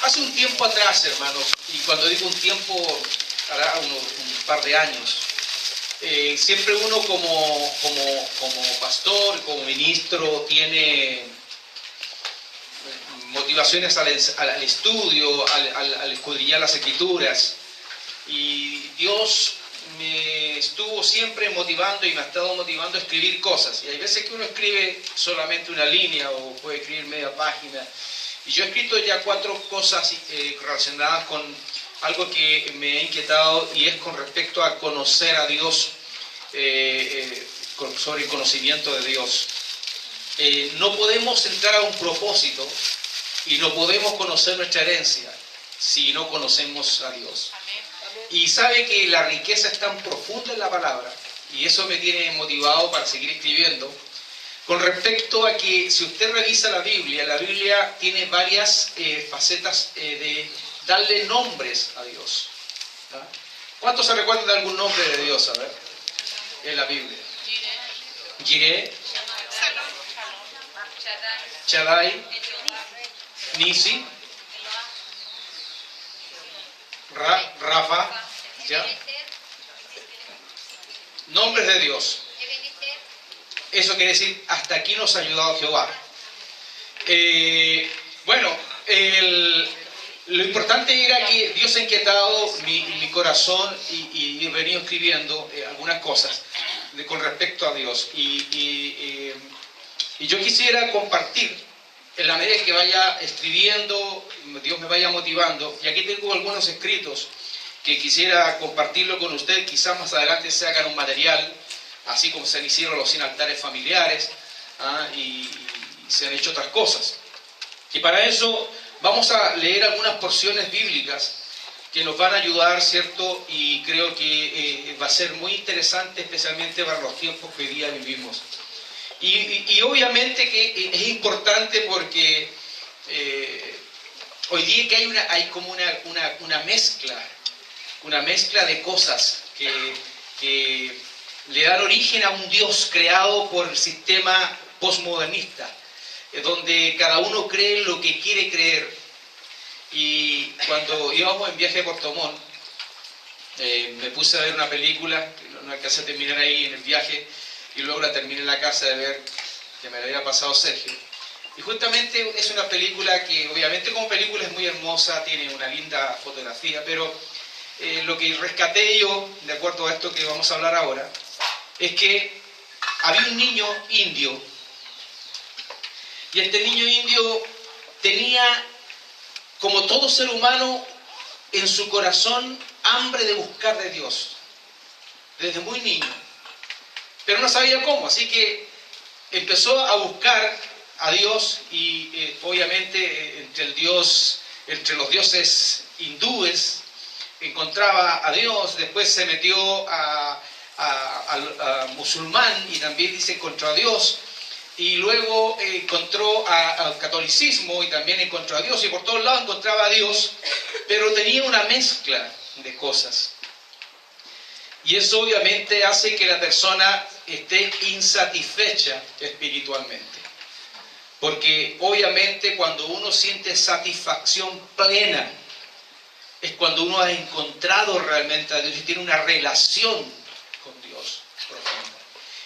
Hace un tiempo atrás, hermanos, y cuando digo un tiempo, hará un par de años, siempre uno como pastor, como ministro, tiene motivaciones al estudio, al escudriñar las Escrituras. Y Dios me estuvo siempre motivando y me ha estado motivando a escribir cosas. Y hay veces que uno escribe solamente una línea o puede escribir media página. Y yo he escrito ya 4 cosas relacionadas con algo que me ha inquietado, y es con respecto a conocer a Dios, sobre el conocimiento de Dios. No podemos entrar a un propósito y no podemos conocer nuestra herencia si no conocemos a Dios. Y sabe que la riqueza es tan profunda en la palabra, y eso me tiene motivado para seguir escribiendo, con respecto a que si usted revisa la Biblia tiene varias facetas de darle nombres a Dios. ¿Ah? ¿Cuántos se recuerdan de algún nombre de Dios? A ver, en la Biblia. Jireh, Shaddai, Nisi, Rafa, ¿ya? Nombres de Dios. Eso quiere decir, hasta aquí nos ha ayudado Jehová. Lo importante era que Dios ha inquietado mi corazón y he venido escribiendo algunas cosas con respecto a Dios. Y yo quisiera compartir, en la medida que vaya escribiendo, Dios me vaya motivando. Y aquí tengo algunos escritos que quisiera compartirlo con ustedes. Quizás más adelante se hagan un material, así como se hicieron los 100 altares familiares, y se han hecho otras cosas. Y para eso vamos a leer algunas porciones bíblicas que nos van a ayudar, ¿cierto? Y creo que va a ser muy interesante, especialmente para los tiempos que hoy día vivimos. Y obviamente que es importante porque hoy día que hay como una mezcla de cosas que le dan origen a un Dios creado por el sistema postmodernista, donde cada uno cree lo que quiere creer. Y cuando íbamos en viaje a Puerto Montt, me puse a ver una película, que no alcancé a terminar ahí en el viaje, y luego la terminé en la casa de ver, que me la había pasado Sergio. Y justamente es una película que obviamente como película es muy hermosa, tiene una linda fotografía, pero lo que rescaté yo, de acuerdo a esto que vamos a hablar ahora, es que había un niño indio, y este niño indio tenía, como todo ser humano, en su corazón hambre de buscar de Dios, desde muy niño, pero no sabía cómo, así que empezó a buscar a Dios, y obviamente entre los dioses hindúes encontraba a Dios. Después se metió a musulmán y también dice encontró a Dios, y luego encontró al catolicismo y también encontró a Dios, y por todos lados encontraba a Dios, pero tenía una mezcla de cosas, y eso obviamente hace que la persona esté insatisfecha espiritualmente, porque obviamente cuando uno siente satisfacción plena es cuando uno ha encontrado realmente a Dios y tiene una relación con Dios profunda.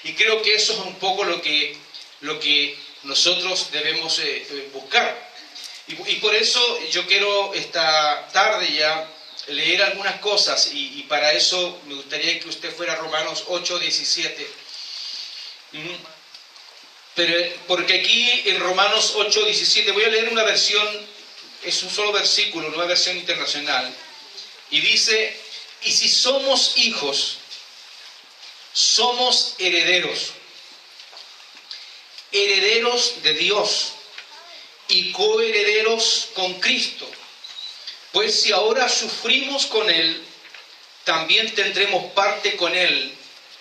Y creo que eso es un poco lo que nosotros debemos buscar. Y por eso yo quiero esta tarde ya leer algunas cosas, y para eso me gustaría que usted fuera a Romanos 8, 17. Porque aquí en Romanos 8, 17 voy a leer una versión, es un solo versículo, una versión internacional, y dice: y si somos hijos, somos herederos, herederos de Dios y coherederos con Cristo, pues si ahora sufrimos con Él, también tendremos parte con Él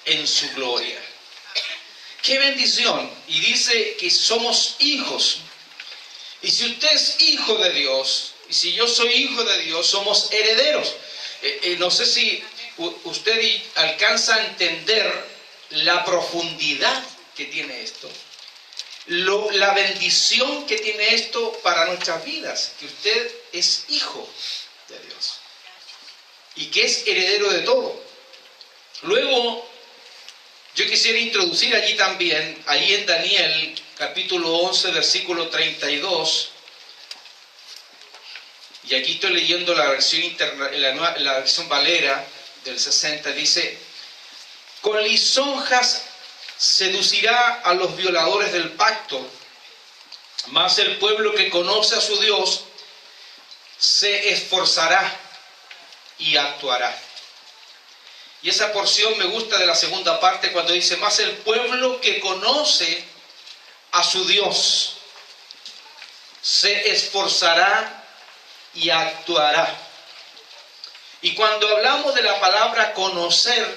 en su gloria. ¡Qué bendición! Y dice que somos hijos. Y si usted es hijo de Dios, y si yo soy hijo de Dios, somos herederos. No sé si usted alcanza a entender la profundidad que tiene esto. la bendición que tiene esto para nuestras vidas, que usted es hijo de Dios y que es heredero de todo. Luego, yo quisiera introducir allí también, ahí en Daniel, capítulo 11, versículo 32, y aquí estoy leyendo la versión la versión Valera del 60, dice: con lisonjas seducirá a los violadores del pacto, mas el pueblo que conoce a su Dios se esforzará y actuará. Y esa porción me gusta de la segunda parte cuando dice: mas el pueblo que conoce a su Dios se esforzará y actuará. Y cuando hablamos de la palabra conocer,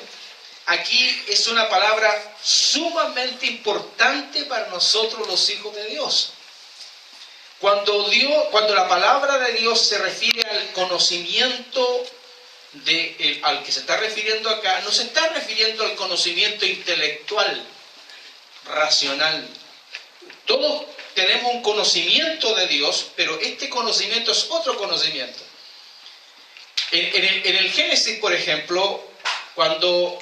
aquí es una palabra sumamente importante para nosotros los hijos de Dios. Cuando la palabra de Dios se refiere al conocimiento al que se está refiriendo acá, no se está refiriendo al conocimiento intelectual, racional. Todos tenemos un conocimiento de Dios, pero este conocimiento es otro conocimiento. En el Génesis, por ejemplo, cuando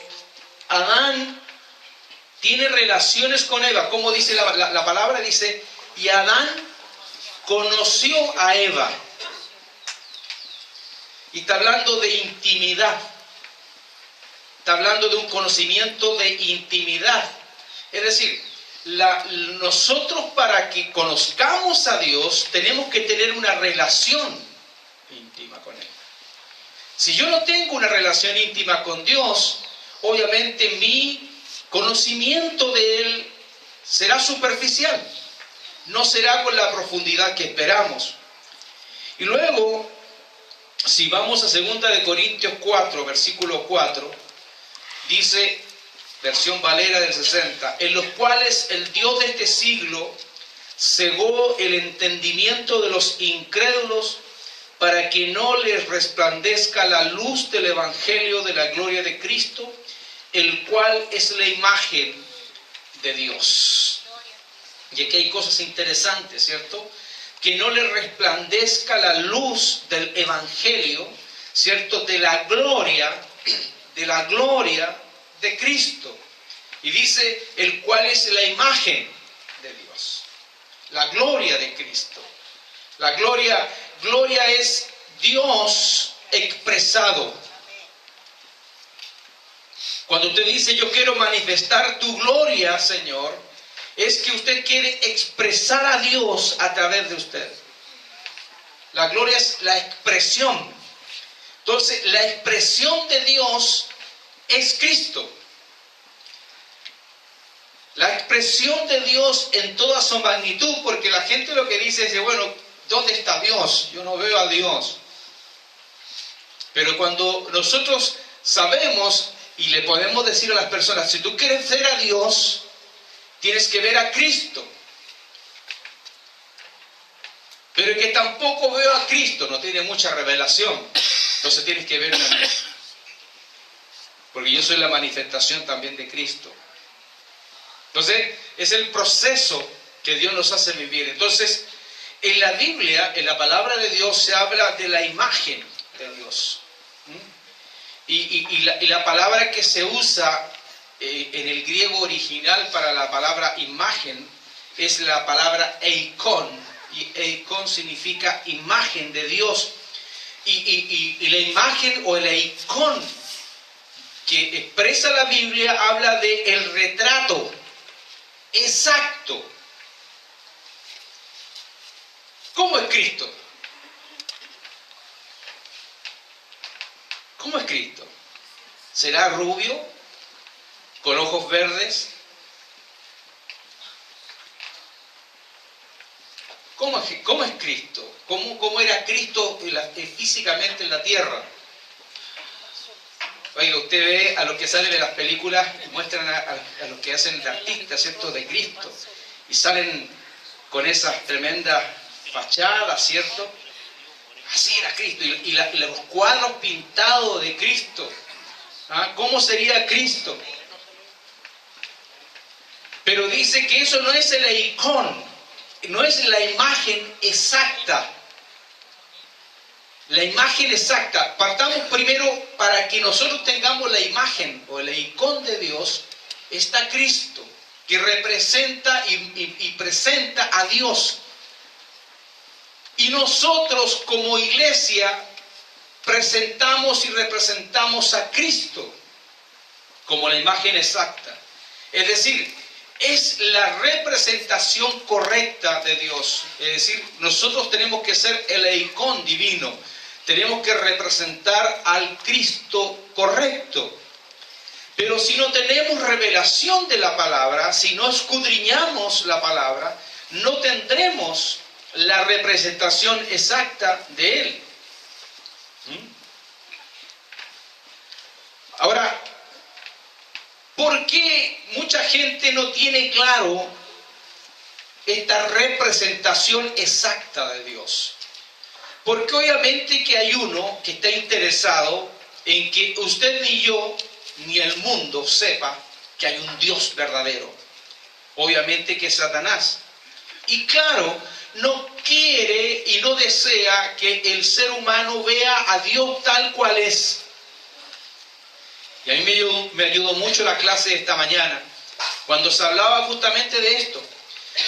Adán tiene relaciones con Eva, como dice la palabra, dice: y Adán conoció a Eva. Y está hablando de intimidad. Está hablando de un conocimiento de intimidad. Es decir, nosotros, para que conozcamos a Dios, tenemos que tener una relación íntima con Él. Si yo no tengo una relación íntima con Dios, obviamente mi conocimiento de Él será superficial. No será con la profundidad que esperamos. Y luego, si vamos a 2 de Corintios 4, versículo 4, dice, versión Valera del 60, en los cuales el Dios de este siglo cegó el entendimiento de los incrédulos para que no les resplandezca la luz del Evangelio de la gloria de Cristo, el cual es la imagen de Dios. Y aquí hay cosas interesantes, ¿cierto? Que no le resplandezca la luz del Evangelio, ¿cierto? De la gloria de Cristo. Y dice, el cual es la imagen de Dios. La gloria de Cristo. La gloria es Dios expresado. Cuando usted dice, yo quiero manifestar tu gloria, Señor, es que usted quiere expresar a Dios a través de usted. La gloria es la expresión. Entonces, la expresión de Dios es Cristo. La expresión de Dios en toda su magnitud, porque la gente lo que dice es, bueno, ¿dónde está Dios? Yo no veo a Dios. Pero cuando nosotros sabemos y le podemos decir a las personas, si tú quieres ver a Dios, tienes que ver a Cristo. Pero que tampoco veo a Cristo, no tiene mucha revelación. Entonces tienes que verme a mí. Porque yo soy la manifestación también de Cristo. Entonces, es el proceso que Dios nos hace vivir. Entonces, en la Biblia, en la palabra de Dios, se habla de la imagen de Dios. Y la palabra que se usa en el griego original para la palabra imagen es la palabra eikon. Y eikon significa imagen de Dios. Y la imagen o el eikon que expresa la Biblia habla de el retrato exacto. ¿Cómo es Cristo? ¿Cómo es Cristo? ¿Será rubio? ¿Con ojos verdes? ¿Cómo es Cristo? ¿Cómo era Cristo físicamente en la tierra? Oiga, usted ve a los que salen de las películas, muestran a los que hacen de artistas, ¿cierto?, de Cristo, y salen con esas tremendas fachadas, ¿cierto? Así era Cristo, y los cuadros pintados de Cristo. ¿Ah? ¿Cómo sería Cristo? Pero dice que eso no es el eikón, no es la imagen exacta. La imagen exacta. Partamos primero, para que nosotros tengamos la imagen o el eikón de Dios, está Cristo, que representa y presenta a Dios. Y nosotros como iglesia presentamos y representamos a Cristo como la imagen exacta. Es decir, es la representación correcta de Dios. Es decir, nosotros tenemos que ser el eikón divino. Tenemos que representar al Cristo correcto. Pero si no tenemos revelación de la palabra, si no escudriñamos la palabra, no tendremos la representación exacta de Él. Ahora, ¿por qué mucha gente no tiene claro esta representación exacta de Dios? Porque obviamente que hay uno que está interesado en que usted ni yo, ni el mundo sepa que hay un Dios verdadero. Obviamente que es Satanás. Y claro, no quiere y no desea que el ser humano vea a Dios tal cual es. Y a mí me ayudó mucho la clase de esta mañana, cuando se hablaba justamente de esto.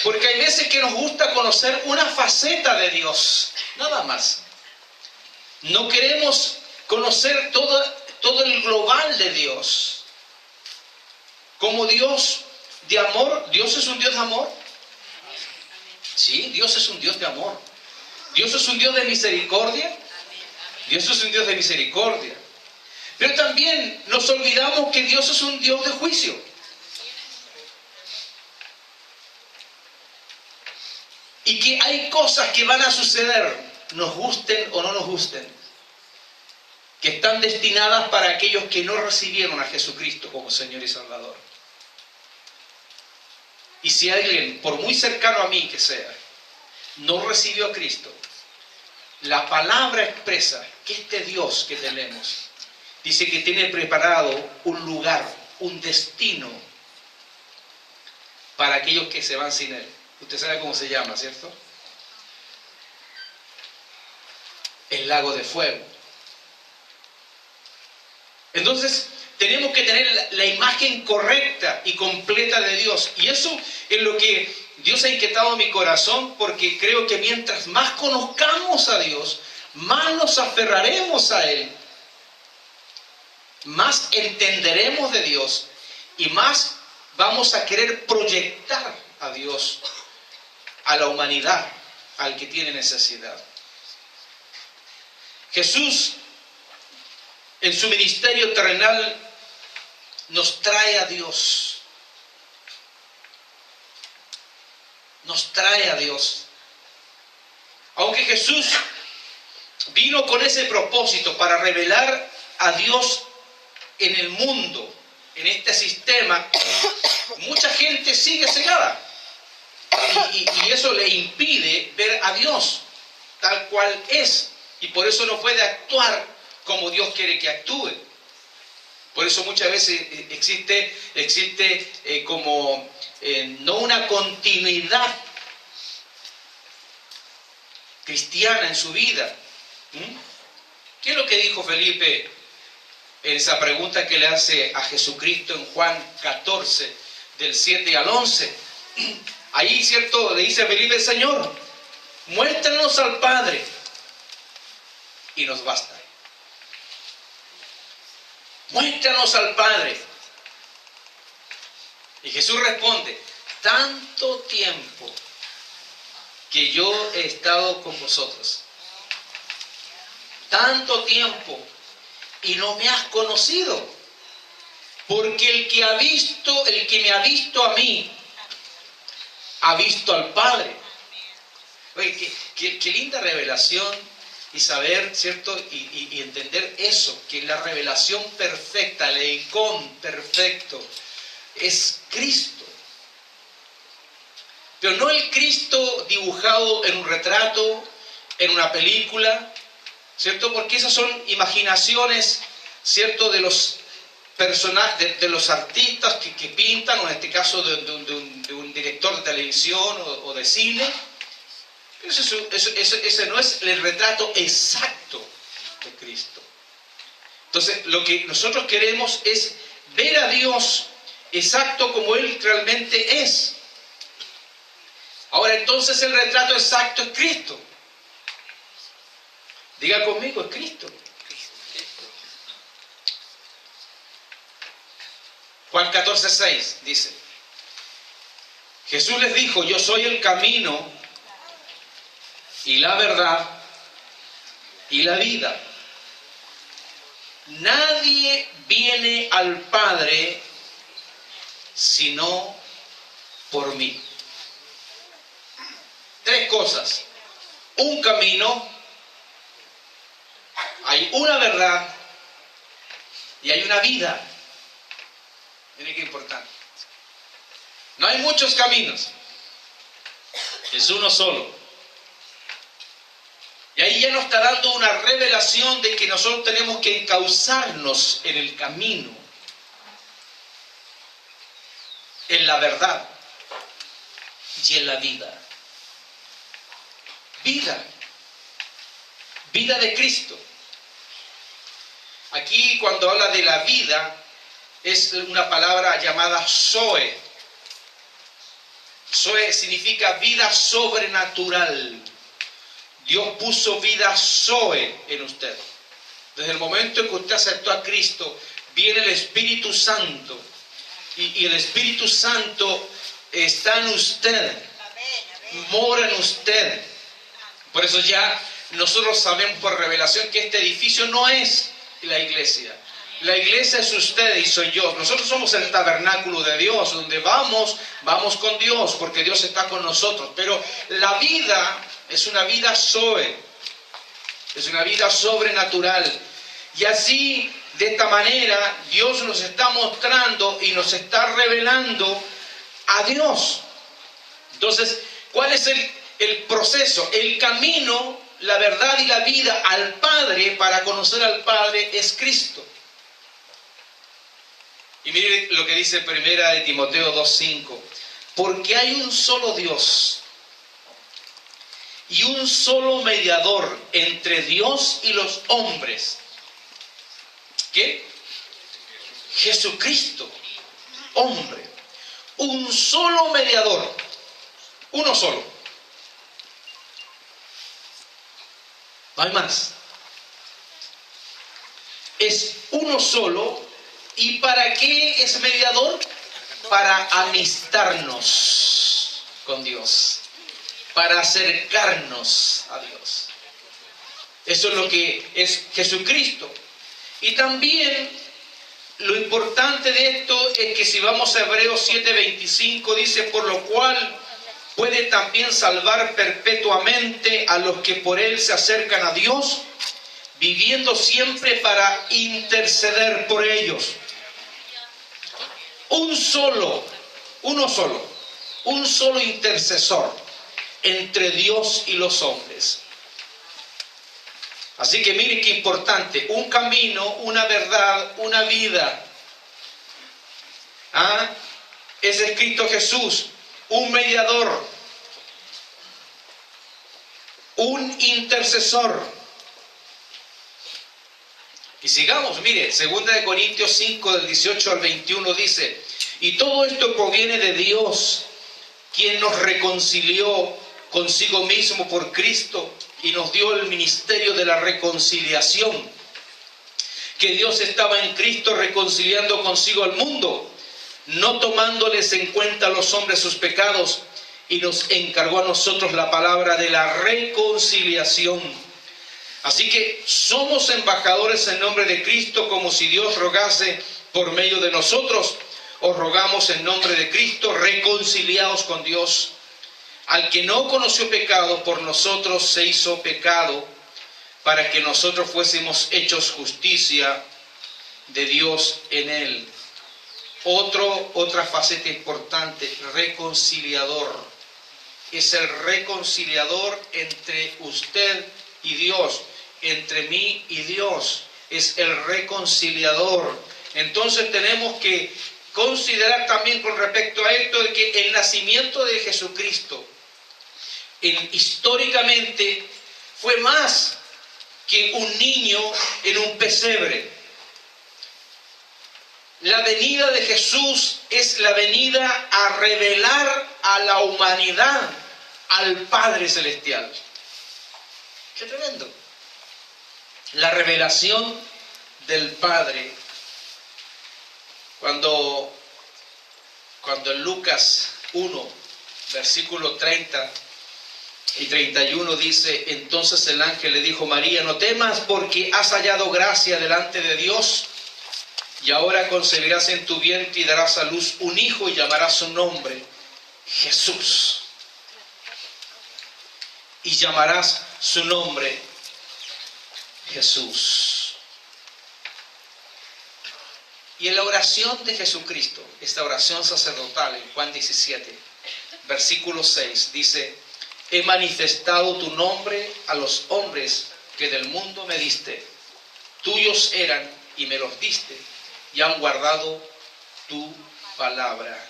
Porque hay veces que nos gusta conocer una faceta de Dios, nada más. No queremos conocer todo el global de Dios. Como Dios de amor, ¿Dios es un Dios de amor? Sí, Dios es un Dios de amor. ¿Dios es un Dios de misericordia? Dios es un Dios de misericordia. Pero también nos olvidamos que Dios es un Dios de juicio. Y que hay cosas que van a suceder, nos gusten o no nos gusten, que están destinadas para aquellos que no recibieron a Jesucristo como Señor y Salvador. Y si alguien, por muy cercano a mí que sea, no recibió a Cristo, la palabra expresa que este Dios que tenemos, dice que tiene preparado un lugar, un destino para aquellos que se van sin Él. Usted sabe cómo se llama, ¿cierto? El lago de fuego. Entonces, tenemos que tener la imagen correcta y completa de Dios. Y eso es lo que Dios ha inquietado mi corazón, porque creo que mientras más conozcamos a Dios, más nos aferraremos a Él, más entenderemos de Dios y más vamos a querer proyectar a Dios a la humanidad, al que tiene necesidad. Jesús, en su ministerio terrenal, nos trae a Dios. Nos trae a Dios. Aunque Jesús vino con ese propósito para revelar a Dios en el mundo, en este sistema, mucha gente sigue cegada. Y eso le impide ver a Dios tal cual es. Y por eso no puede actuar como Dios quiere que actúe. Por eso muchas veces existe no una continuidad cristiana en su vida. ¿Qué es lo que dijo Felipe en esa pregunta que le hace a Jesucristo en Juan 14, del 7 al 11? Ahí, ¿cierto? Le dice a Felipe: Señor, muéstranos al Padre y nos basta. Muéstranos al Padre. Y Jesús responde: tanto tiempo que yo he estado con vosotros, tanto tiempo, y no me has conocido, porque el que me ha visto a mí, ha visto al Padre. Oye, qué linda revelación. Y saber, ¿cierto? Y entender eso, que la revelación perfecta, el eikón perfecto, es Cristo. Pero no el Cristo dibujado en un retrato, en una película, ¿cierto? Porque esas son imaginaciones, ¿cierto? De los personajes, de los artistas que pintan, o en este caso de un un director de televisión o de cine. Ese no es el retrato exacto de Cristo. Entonces, lo que nosotros queremos es ver a Dios exacto como Él realmente es. Ahora, entonces, el retrato exacto es Cristo. Diga conmigo, es Cristo. Juan 14:6 dice: Jesús les dijo: yo soy el camino y la verdad y la vida. Nadie viene al Padre sino por mí. Tres cosas: un camino, hay una verdad y hay una vida. Miren qué importante. No hay muchos caminos, es uno solo. Y ahí ya nos está dando una revelación de que nosotros tenemos que encauzarnos en el camino, en la verdad y en la vida. Vida de Cristo. Aquí cuando habla de la vida es una palabra llamada Zoe. Zoe significa vida sobrenatural. Dios puso vida Zoe en usted. Desde el momento en que usted aceptó a Cristo, viene el Espíritu Santo. Y el Espíritu Santo está en usted. Mora en usted. Por eso ya nosotros sabemos por revelación que este edificio no es la iglesia. La iglesia es usted y soy yo. Nosotros somos el tabernáculo de Dios, donde vamos con Dios, porque Dios está con nosotros. Pero la vida es una vida Zoe, es una vida sobrenatural. Y así, de esta manera, Dios nos está mostrando y nos está revelando a Dios. Entonces, ¿cuál es el proceso? El camino, la verdad y la vida al Padre, para conocer al Padre, es Cristo. Y mire lo que dice primera de Timoteo 2:5. Porque hay un solo Dios y un solo mediador entre Dios y los hombres. ¿Qué? Jesucristo, hombre. Un solo mediador. Uno solo. No hay más. Es uno solo. ¿Y para qué es mediador? Para amistarnos con Dios, para acercarnos a Dios. Eso es lo que es Jesucristo. Y también lo importante de esto es que si vamos a Hebreos 7:25 dice: por lo cual puede también salvar perpetuamente a los que por él se acercan a Dios, viviendo siempre para interceder por ellos. Un solo intercesor entre Dios y los hombres. Así que miren qué importante: un camino, una verdad, una vida. Es Cristo Jesús, un mediador, un intercesor. Y sigamos, mire, 2 Corintios 5, del 18 al 21 dice: y todo esto proviene de Dios, quien nos reconcilió consigo mismo por Cristo y nos dio el ministerio de la reconciliación. Que Dios estaba en Cristo reconciliando consigo al mundo, no tomándoles en cuenta a los hombres sus pecados, y nos encargó a nosotros la palabra de la reconciliación. Así que somos embajadores en nombre de Cristo, como si Dios rogase por medio de nosotros. Os rogamos en nombre de Cristo, reconciliaos con Dios. Al que no conoció pecado, por nosotros se hizo pecado, para que nosotros fuésemos hechos justicia de Dios en él. Otra faceta importante: reconciliador. Es el reconciliador entre usted y Dios, entre mí y Dios. Es el reconciliador. Entonces tenemos que considerar también con respecto a esto de que el nacimiento de Jesucristo históricamente fue más que un niño en un pesebre. La venida de Jesús es la venida a revelar a la humanidad al Padre Celestial. ¡Qué tremendo! La revelación del Padre. Cuando en Lucas 1, versículo 30 y 31 dice: entonces el ángel le dijo: María, no temas, porque has hallado gracia delante de Dios, y ahora concebirás en tu vientre y darás a luz un hijo y llamarás su nombre Jesús. Y llamarás su nombre Jesús. Y en la oración de Jesucristo, esta oración sacerdotal en Juan 17, versículo 6, dice: he manifestado tu nombre a los hombres que del mundo me diste. Tuyos eran y me los diste, y han guardado tu palabra.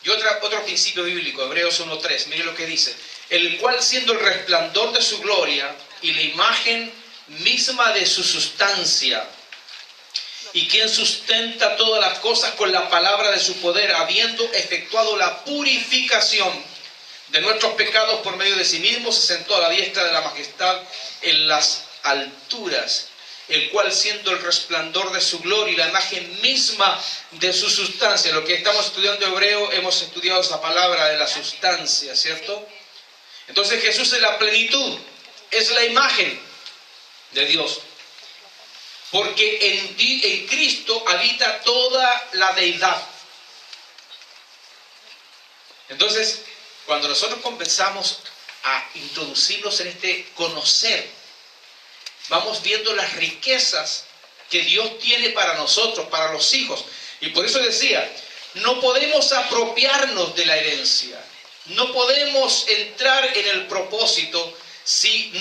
Y otro principio bíblico, Hebreos 1:3, mire lo que dice: el cual, siendo el resplandor de su gloria y la imagen misma de su sustancia, y quien sustenta todas las cosas con la palabra de su poder, habiendo efectuado la purificación de nuestros pecados por medio de sí mismo, se sentó a la diestra de la majestad en las alturas. El cual, siendo el resplandor de su gloria y la imagen misma de su sustancia. Lo que estamos estudiando hebreo, hemos estudiado esa palabra de la sustancia, ¿cierto? Entonces Jesús es la plenitud, es la imagen de Dios. Porque en Cristo habita toda la deidad. Entonces, cuando nosotros comenzamos a introducirnos en este conocer, vamos viendo las riquezas que Dios tiene para nosotros, para los hijos. Y por eso decía, no podemos apropiarnos de la herencia. No podemos entrar en el propósito si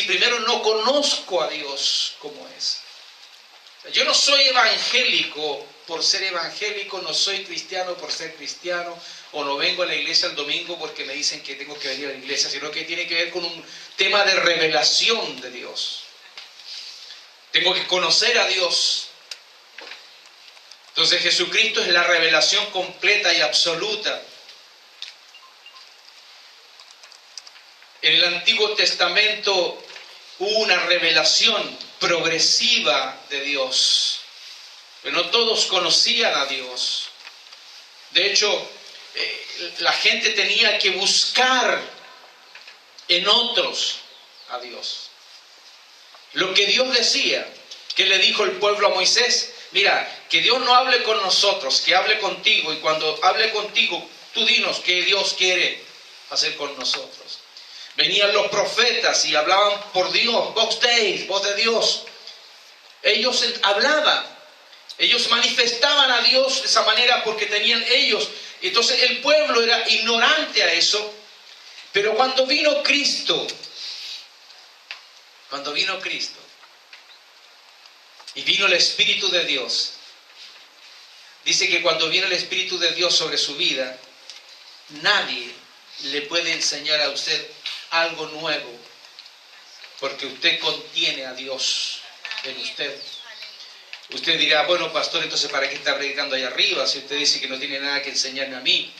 primero no conozco a Dios como es. Yo no soy evangélico por ser evangélico, no soy cristiano por ser cristiano, o no vengo a la iglesia el domingo porque me dicen que tengo que venir a la iglesia, sino que tiene que ver con un tema de revelación de Dios. Tengo que conocer a Dios. Entonces Jesucristo es la revelación completa y absoluta. En el Antiguo Testamento hubo una revelación progresiva de Dios, pero no todos conocían a Dios. De hecho, la gente tenía que buscar en otros a Dios. Lo que Dios decía, que le dijo el pueblo a Moisés: mira, que Dios no hable con nosotros, que hable contigo, y cuando hable contigo, tú dinos qué Dios quiere hacer con nosotros. Venían los profetas y hablaban por Dios, voz de Dios. Ellos hablaban, ellos manifestaban a Dios de esa manera porque tenían ellos. Entonces el pueblo era ignorante a eso. Pero cuando vino Cristo y vino el Espíritu de Dios, dice que cuando viene el Espíritu de Dios sobre su vida, nadie le puede enseñar a usted algo nuevo, porque usted contiene a Dios en usted. Usted dirá: bueno, pastor, entonces ¿para qué está predicando allá arriba si usted dice que no tiene nada que enseñarme a mí?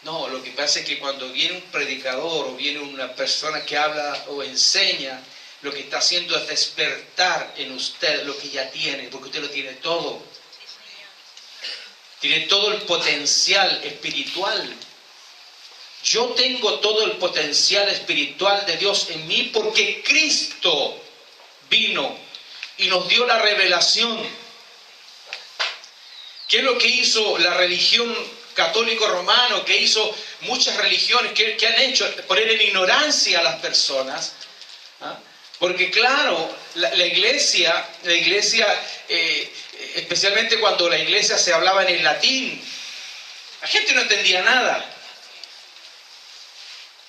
No, lo que pasa es que cuando viene un predicador o viene una persona que habla o enseña, lo que está haciendo es despertar en usted lo que ya tiene, porque usted lo tiene todo. Tiene todo el potencial espiritual. Yo tengo todo el potencial espiritual de Dios en mí porque Cristo vino y nos dio la revelación. ¿Qué es lo que hizo la religión católico romano? Que hizo muchas religiones que han hecho poner en ignorancia a las personas. ¿Ah? Porque claro, la iglesia, especialmente cuando la iglesia se hablaba en el latín, la gente no entendía nada.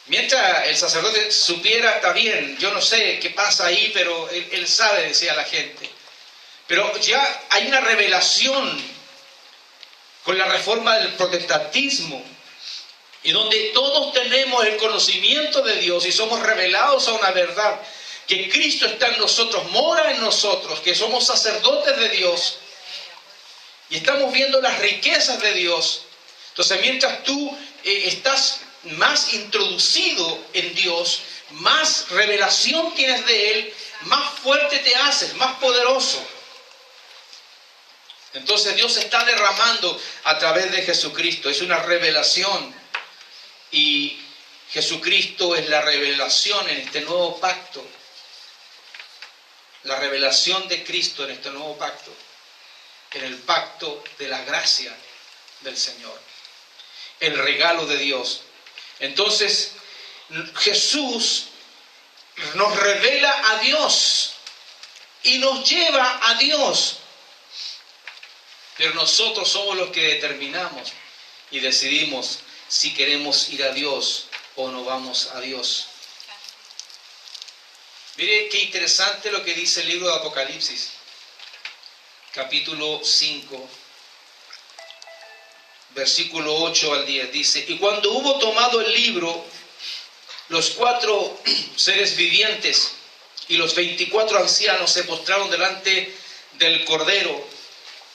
Mientras el sacerdote supiera, está bien, yo no sé qué pasa ahí, pero él sabe, decía la gente. Pero ya hay una revelación con la reforma del protestantismo, y donde todos tenemos el conocimiento de Dios y somos revelados a una verdad, que Cristo está en nosotros, mora en nosotros, que somos sacerdotes de Dios y estamos viendo las riquezas de Dios. Entonces, mientras tú estás más introducido en Dios, más revelación tienes de Él, más fuerte te haces, más poderoso. Entonces Dios está derramando a través de Jesucristo, es una revelación, y Jesucristo es la revelación en este nuevo pacto, la revelación de Cristo en este nuevo pacto, en el pacto de la gracia del Señor, el regalo de Dios. Entonces Jesús nos revela a Dios y nos lleva a Dios. Pero nosotros somos los que determinamos y decidimos si queremos ir a Dios o no vamos a Dios. Mire qué interesante lo que dice el libro de Apocalipsis, capítulo 5, versículo 8 al 10. Dice: y cuando hubo tomado el libro, los 4 seres vivientes y los 24 ancianos se postraron delante del Cordero.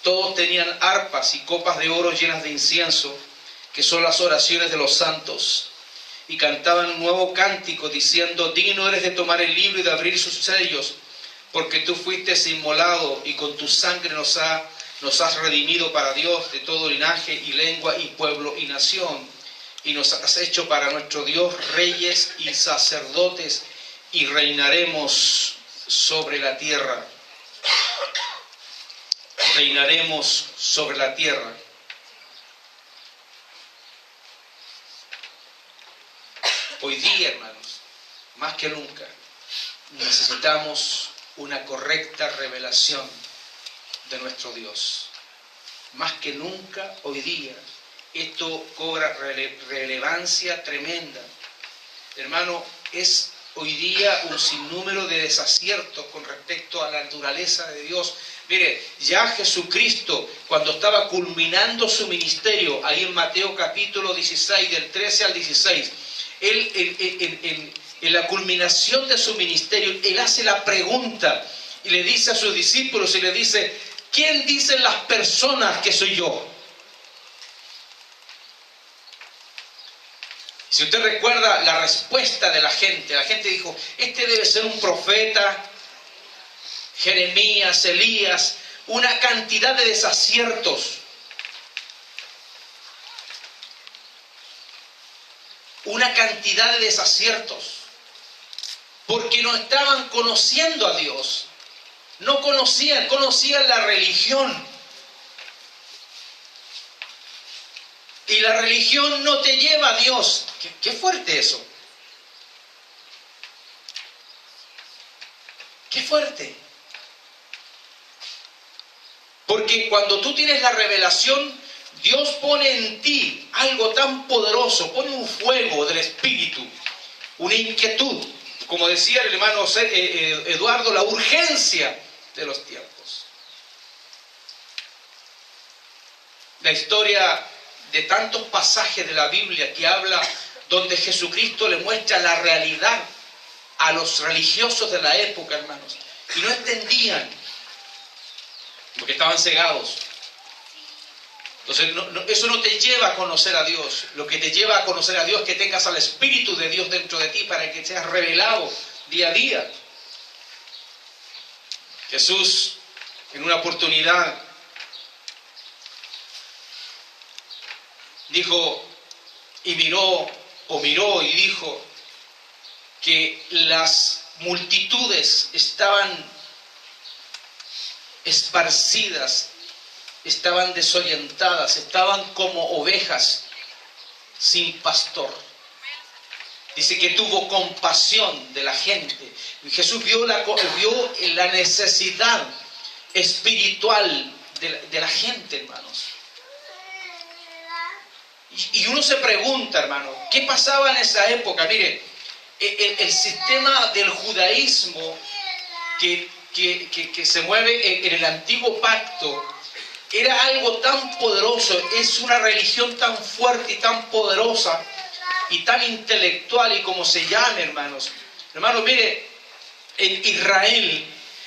Todos tenían arpas y copas de oro llenas de incienso, que son las oraciones de los santos. Y cantaban un nuevo cántico, diciendo: digno eres de tomar el libro y de abrir sus sellos, porque tú fuiste inmolado y con tu sangre nos has redimido para Dios de todo linaje y lengua y pueblo y nación. Y nos has hecho para nuestro Dios reyes y sacerdotes, y reinaremos sobre la tierra. Reinaremos sobre la tierra. Hoy día, hermanos, más que nunca, necesitamos una correcta revelación de nuestro Dios. Más que nunca, hoy día, esto cobra relevancia tremenda. Hermano, es hoy día un sinnúmero de desaciertos con respecto a la naturaleza de Dios. Mire, ya Jesucristo, cuando estaba culminando su ministerio, ahí en Mateo capítulo 16, del 13 al 16, Él en la culminación de su ministerio, Él hace la pregunta y le dice a sus discípulos, y le dice: ¿quién dicen las personas que soy yo? Si usted recuerda la respuesta de la gente dijo: este debe ser un profeta, Jeremías, Elías, una cantidad de desaciertos. Una cantidad de desaciertos. Porque no estaban conociendo a Dios. No conocían la religión. Y la religión no te lleva a Dios. Qué fuerte eso. Qué fuerte. Porque cuando tú tienes la revelación, Dios pone en ti algo tan poderoso, pone un fuego del Espíritu, una inquietud, como decía el hermano Eduardo, la urgencia de los tiempos. La historia de tantos pasajes de la Biblia que habla donde Jesucristo le muestra la realidad a los religiosos de la época, hermanos, y no entendían, porque estaban cegados. Entonces, eso no te lleva a conocer a Dios. Lo que te lleva a conocer a Dios es que tengas al Espíritu de Dios dentro de ti para que seas revelado día a día. Jesús, en una oportunidad, dijo y miró y dijo que las multitudes estaban esparcidas, estaban desorientadas, estaban como ovejas sin pastor. Dice que tuvo compasión de la gente. Y Jesús vio la necesidad espiritual de la gente, hermanos. Y uno se pregunta, hermano, ¿qué pasaba en esa época? Mire, el sistema del judaísmo que que se mueve en el antiguo pacto era algo tan poderoso, es una religión tan fuerte y tan poderosa y tan intelectual, y como se llame, hermanos. Hermanos, mire, en Israel,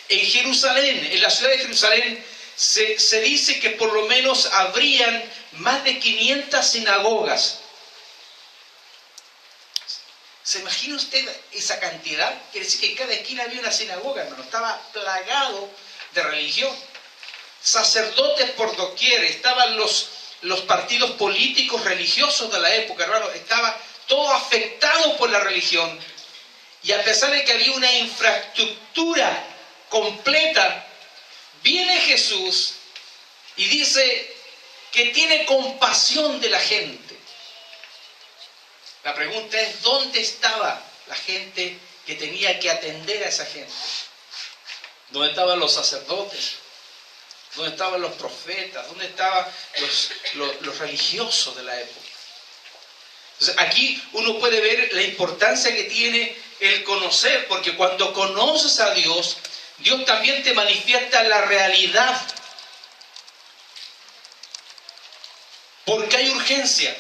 en Jerusalén, en la ciudad de Jerusalén, se dice que por lo menos habrían más de 500 sinagogas. ¿Se imagina usted esa cantidad? Quiere decir que en cada esquina había una sinagoga, hermano. Estaba plagado de religión. Sacerdotes por doquier, estaban los partidos políticos religiosos de la época, hermano. Estaba todo afectado por la religión. Y a pesar de que había una infraestructura completa, viene Jesús y dice que tiene compasión de la gente. La pregunta es, ¿dónde estaba la gente que tenía que atender a esa gente? ¿Dónde estaban los sacerdotes? ¿Dónde estaban los profetas? ¿Dónde estaban los religiosos de la época? Entonces, aquí uno puede ver la importancia que tiene el conocer, porque cuando conoces a Dios, Dios también te manifiesta la realidad. Porque hay urgencia.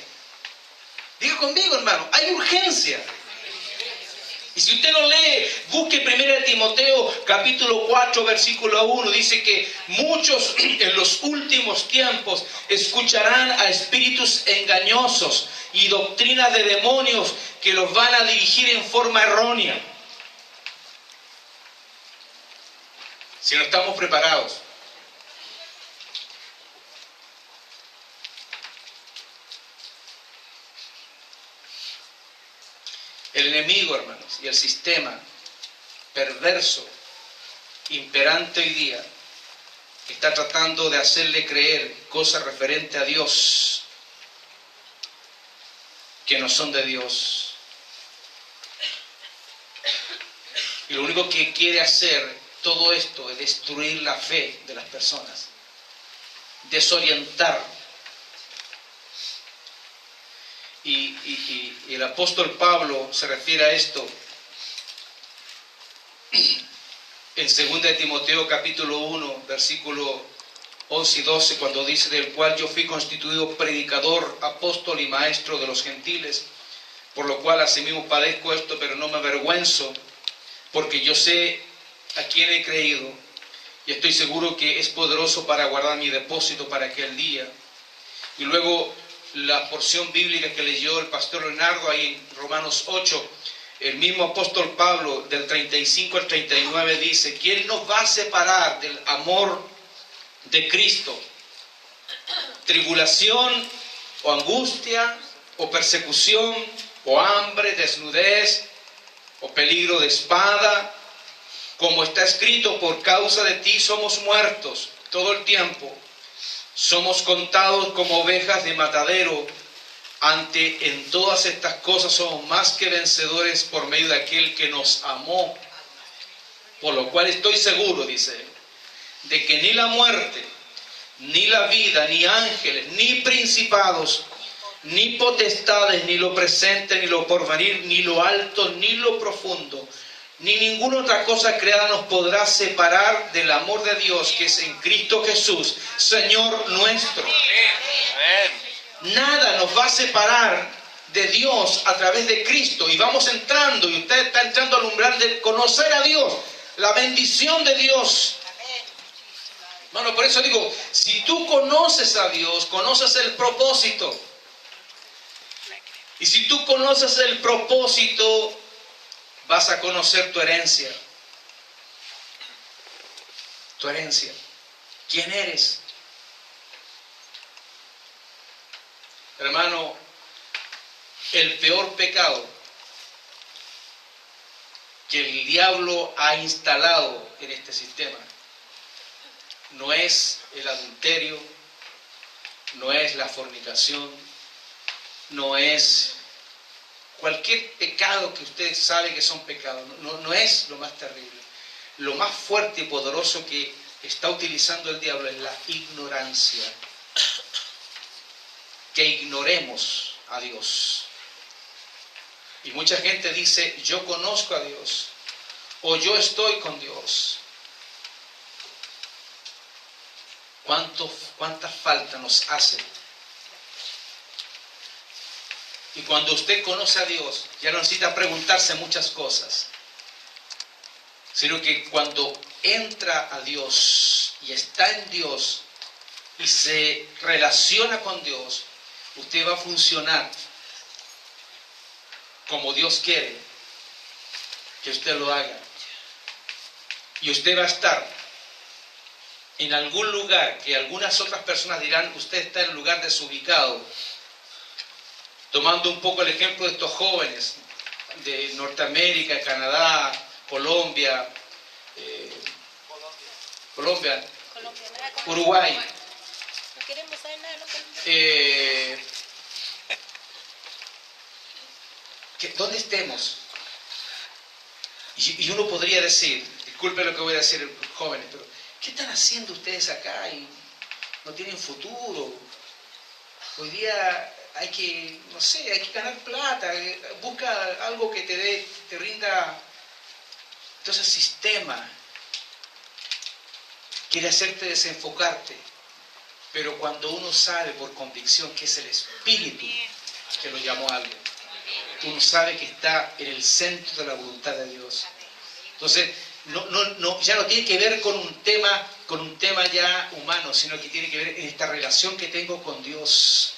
Diga conmigo, hermano, hay urgencia. Y si usted lo lee, busque 1 Timoteo capítulo 4, versículo 1, dice que muchos en los últimos tiempos escucharán a espíritus engañosos y doctrinas de demonios que los van a dirigir en forma errónea. Si no estamos preparados. El enemigo, hermanos, y el sistema perverso, imperante hoy día, está tratando de hacerle creer cosas referentes a Dios que no son de Dios. Y lo único que quiere hacer todo esto es destruir la fe de las personas, desorientar. Y el apóstol Pablo se refiere a esto en 2 Timoteo capítulo 1, versículo 11 y 12, cuando dice: del cual yo fui constituido predicador, apóstol y maestro de los gentiles, por lo cual asimismo padezco esto, pero no me avergüenzo, porque yo sé a quién he creído, y estoy seguro que es poderoso para guardar mi depósito para aquel día. Y luego la porción bíblica que leyó el pastor Leonardo ahí en Romanos 8, el mismo apóstol Pablo, del 35 al 39, dice: ¿quién nos va a separar del amor de Cristo? ¿Tribulación, o angustia, o persecución, o hambre, desnudez, o peligro de espada? Como está escrito, por causa de ti somos muertos todo el tiempo. Somos contados como ovejas de matadero. En todas estas cosas somos más que vencedores por medio de aquel que nos amó. Por lo cual estoy seguro, dice él, de que ni la muerte, ni la vida, ni ángeles, ni principados, ni potestades, ni lo presente, ni lo porvenir, ni lo alto, ni lo profundo, ni ninguna otra cosa creada nos podrá separar del amor de Dios que es en Cristo Jesús, Señor nuestro. Nada nos va a separar de Dios a través de Cristo. Y vamos entrando, y usted está entrando al umbral de conocer a Dios, la bendición de Dios. Bueno, por eso digo, si tú conoces a Dios, conoces el propósito. Y si tú conoces el propósito, vas a conocer tu herencia. Tu herencia. ¿Quién eres? Hermano, el peor pecado que el diablo ha instalado en este sistema no es el adulterio, no es la fornicación, no es cualquier pecado que usted sabe que son pecados, no es lo más terrible. Lo más fuerte y poderoso que está utilizando el diablo es la ignorancia. Que ignoremos a Dios. Y mucha gente dice: yo conozco a Dios, o yo estoy con Dios. ¿Cuánta falta nos hace? Y cuando usted conoce a Dios, ya no necesita preguntarse muchas cosas, sino que cuando entra a Dios y está en Dios y se relaciona con Dios, usted va a funcionar como Dios quiere que usted lo haga. Y usted va a estar en algún lugar que algunas otras personas dirán, usted está en el lugar desubicado. Tomando un poco el ejemplo de estos jóvenes de Norteamérica, Canadá, Colombia, Uruguay. No queremos saber nada, ¿Dónde estemos? Y uno podría decir, disculpe lo que voy a decir, jóvenes, pero ¿qué están haciendo ustedes acá y no tienen futuro? Hoy día hay que, no sé, hay que ganar plata, busca algo que te rinda. Entonces el sistema quiere hacerte desenfocarte, pero cuando uno sabe por convicción que es el Espíritu que lo llamó a alguien, uno sabe que está en el centro de la voluntad de Dios. Entonces, ya no tiene que ver con un tema ya humano, sino que tiene que ver en esta relación que tengo con Dios.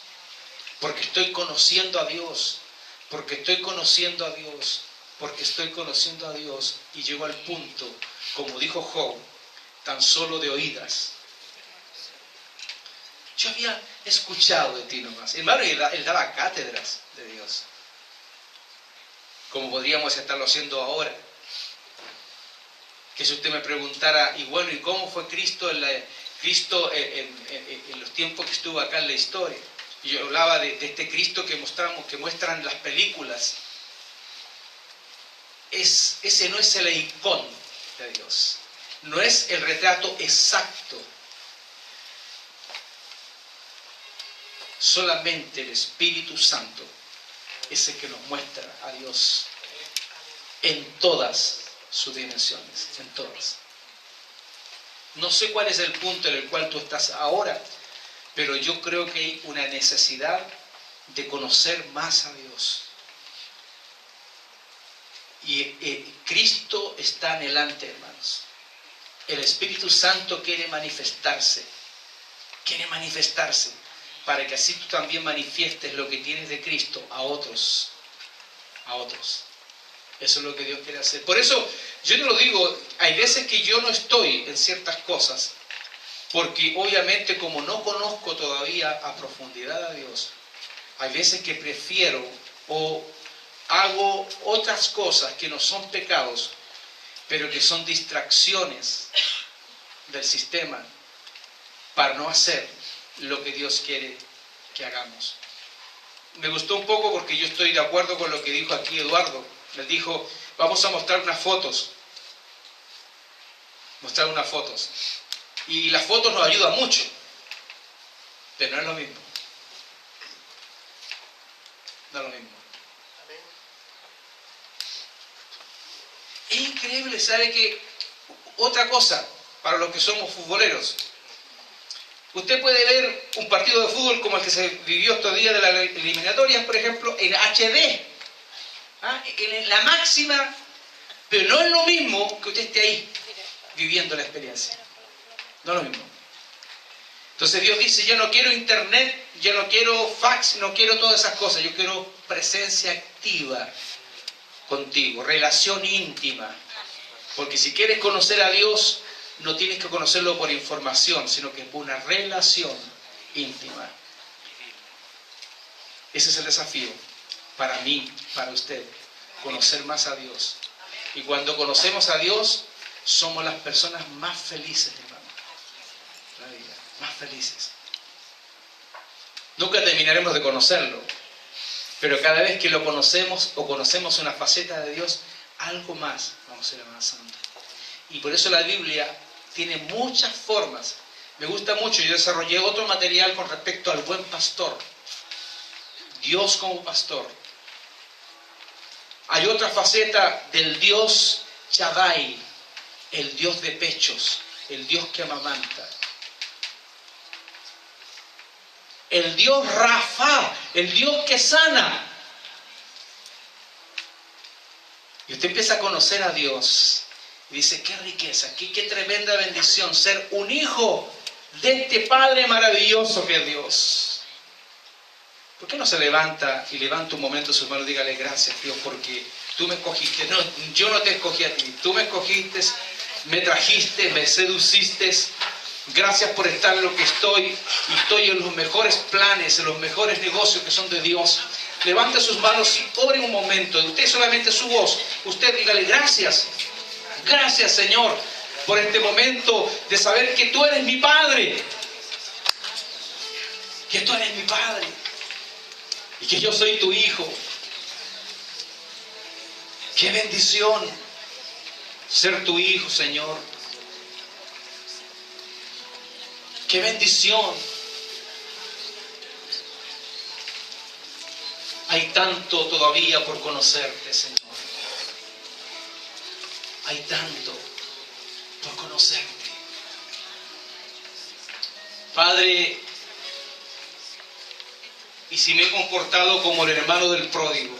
Porque estoy conociendo a Dios, porque estoy conociendo a Dios, porque estoy conociendo a Dios. Y llego al punto, como dijo Job, tan solo de oídas. Yo había escuchado de ti nomás. Hermano, él daba cátedras de Dios, como podríamos estarlo haciendo ahora. Que si usted me preguntara, y bueno, ¿y cómo fue Cristo en los tiempos que estuvo acá en la historia? Y yo hablaba de este Cristo que muestran las películas. Ese no es el icón de Dios. No es el retrato exacto. Solamente el Espíritu Santo es el que nos muestra a Dios en todas sus dimensiones, en todas. No sé cuál es el punto en el cual tú estás ahora, pero yo creo que hay una necesidad de conocer más a Dios. Y Cristo está anhelante, hermanos. El Espíritu Santo quiere manifestarse para que así tú también manifiestes lo que tienes de Cristo a otros. Eso es lo que Dios quiere hacer. Por eso yo te lo digo, hay veces que yo no estoy en ciertas cosas, porque obviamente como no conozco todavía a profundidad a Dios, hay veces que prefiero o hago otras cosas que no son pecados, pero que son distracciones del sistema para no hacer lo que Dios quiere que hagamos. Me gustó un poco porque yo estoy de acuerdo con lo que dijo aquí Eduardo. Les dijo, vamos a mostrar unas fotos. Y las fotos nos ayudan mucho, pero no es lo mismo. No es lo mismo. Es increíble, ¿sabe qué? Otra cosa, para los que somos futboleros. Usted puede ver un partido de fútbol como el que se vivió estos días de las eliminatorias, por ejemplo, en HD. En la máxima, pero no es lo mismo que usted esté ahí viviendo la experiencia. No es lo mismo. Entonces Dios dice, yo no quiero internet, yo no quiero fax, no quiero todas esas cosas, yo quiero presencia activa contigo, relación íntima. Porque si quieres conocer a Dios, no tienes que conocerlo por información, sino que por una relación íntima. Ese es el desafío para mí, para usted, conocer más a Dios. Y cuando conocemos a Dios, somos las personas más felices, hermano. La vida, más felices. Nunca terminaremos de conocerlo, pero cada vez que lo conocemos o conocemos una faceta de Dios, algo más vamos a ir avanzando. Y por eso la Biblia tiene muchas formas. Me gusta mucho, yo desarrollé otro material con respecto al buen pastor. Dios como pastor. Hay otra faceta del Dios Shaddai, el Dios de pechos, el Dios que amamanta. el Dios Rafa, el Dios que sana. Y usted empieza a conocer a Dios. Y dice, qué riqueza, qué tremenda bendición ser un hijo de este Padre maravilloso que es Dios. ¿Por qué no se levanta y levanta un momento a su hermano y dígale, gracias Dios, porque tú me escogiste? No, yo no te escogí a ti, tú me escogiste, me trajiste, me seduciste. Gracias por estar en lo que estoy, y estoy en los mejores planes, en los mejores negocios que son de Dios. Levante sus manos y ore un momento. Usted solamente su voz. Usted dígale, gracias. Gracias, Señor, por este momento de saber que tú eres mi Padre. Que tú eres mi Padre. Y que yo soy tu Hijo. Qué bendición ser tu Hijo, Señor. Qué bendición. Hay tanto todavía por conocerte, Señor. Hay tanto por conocerte. Padre, y si me he comportado como el hermano del pródigo,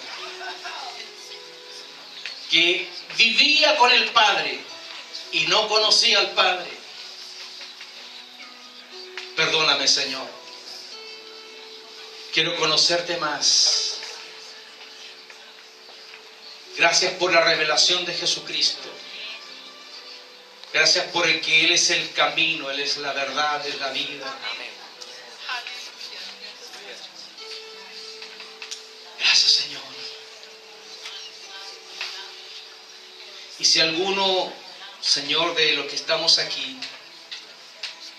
que vivía con el Padre y no conocía al Padre, perdóname, Señor. Quiero conocerte más. Gracias por la revelación de Jesucristo. Gracias por el que Él es el camino, Él es la verdad, es la vida. Amén. Gracias, Señor. Y si alguno, Señor, de los que estamos aquí,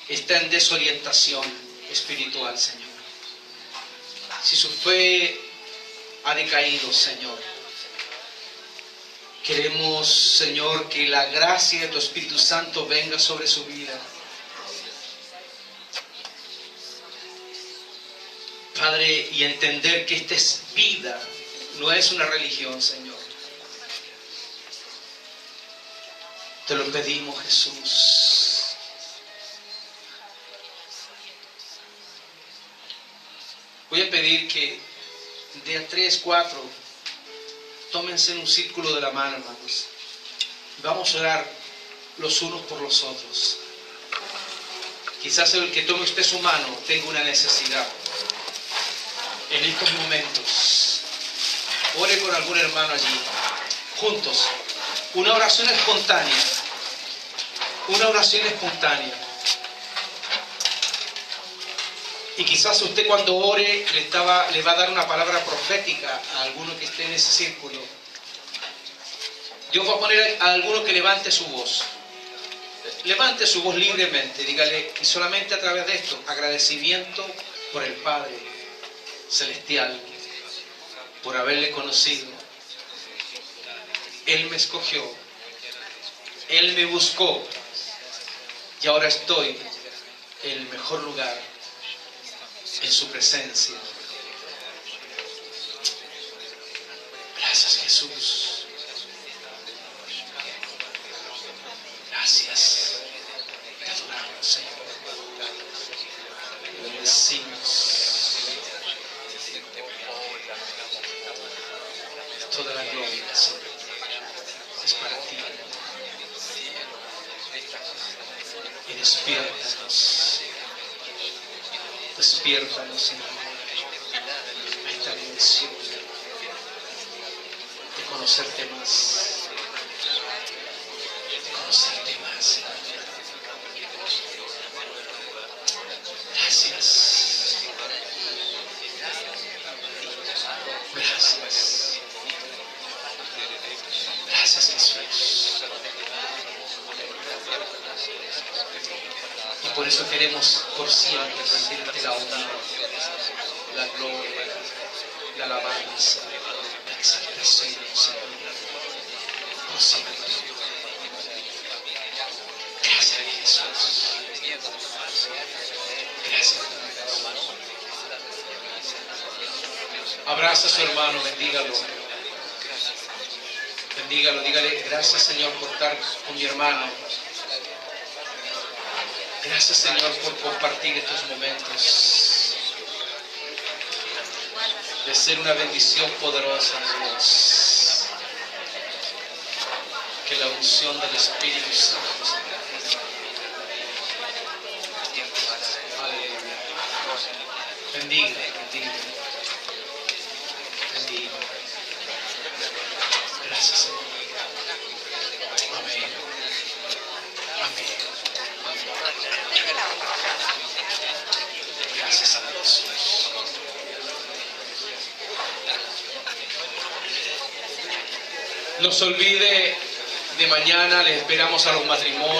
está en desorientación espiritual, Señor. Si su fe ha decaído, Señor. Queremos, Señor, que la gracia de tu Espíritu Santo venga sobre su vida. Padre, y entender que esta es vida, no es una religión, Señor. Te lo pedimos, Jesús. Voy a pedir que de a 3, 4... tómense en un círculo de la mano, hermanos. Vamos a orar los unos por los otros. Quizás el que tome usted su mano tenga una necesidad. En estos momentos, ore con algún hermano allí. Juntos. Una oración espontánea. Una oración espontánea. Y quizás usted cuando ore le va a dar una palabra profética a alguno que esté en ese círculo. Dios va a poner a alguno que levante su voz. Levante su voz libremente. Dígale, y solamente a través de esto, agradecimiento por el Padre Celestial, por haberle conocido. Él me escogió. Él me buscó. Y ahora estoy en el mejor lugar, en su presencia. Gracias, Jesús. Gracias. Te adoramos, Señor. Te bendecimos. Toda la gloria, Señor, es para ti. Y despiértanos. Despiértanos, Señor, a esta bendición de conocerte más. De conocerte más, Señor. Gracias. Gracias. Gracias, Jesús. Y por eso queremos por siempre rendirte la honra, la gloria, la alabanza, la exaltación, Señor. Por siempre. Gracias, Jesús. Gracias. Abraza a su hermano, bendígalo. Bendígalo, dígale, gracias, Señor, por estar con mi hermano. Gracias, Señor, por compartir estos momentos. de ser una bendición poderosa de Dios. Que la unción del Espíritu Santo se traiga. Aleluya. Bendiga, bendiga. Bendiga. Gracias, Señor. Amén. Amén. Gracias a Dios. No se olvide, de mañana les esperamos a los matrimonios.